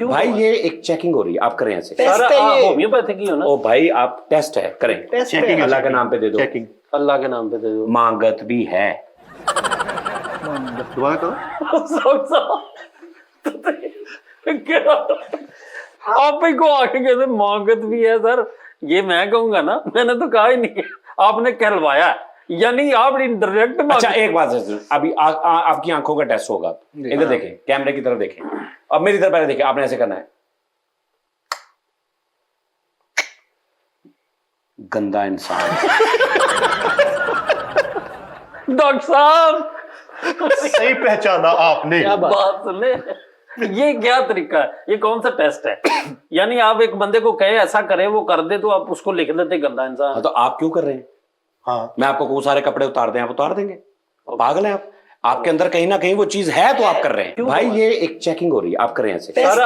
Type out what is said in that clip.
भाई ये एक चेकिंग हो रही है, आप करें ऐसे। टेस्ट है ये। होम्योपैथिक ही हो ना। ओ भाई आप टेस्ट है, करें। टेस्ट है। चेकिंग अल्लाह के नाम पे दे दो। चेकिंग। अल्लाह के नाम पे दे दो। मांगत भी है। दोबारा करो। आप ही को आके कहते मांगत भी है सर, ये मैं कहूंगा ना, मैंने तो कहा ही नहीं, आपने कहलवाया है। यानी आप डायरेक्ट। अच्छा एक बात है, अभी आपकी आंखों का टेस्ट होगा। इधर देखें, कैमरे की तरफ देखें, अब मेरी तरफ पहले देखें, आपने ऐसे करना है। गंदा इंसान। डॉक्टर साहब सही पहचाना आपने। बात सुने, ये क्या तरीका है, ये कौन सा टेस्ट है? यानी आप एक बंदे को कहे ऐसा करे, वो कर दे, तो आप उसको लिख देते गंदा इंसान। हाँ, तो आप क्यों कर रहे हैं? हाँ मैं आपको वो सारे कपड़े उतार दें, आप उतार देंगे? पागल हैं आप? आपके अंदर कहीं ना कहीं वो चीज है तो आप कर रहे हैं। भाई ये एक चेकिंग हो रही है, आप करें ऐसे।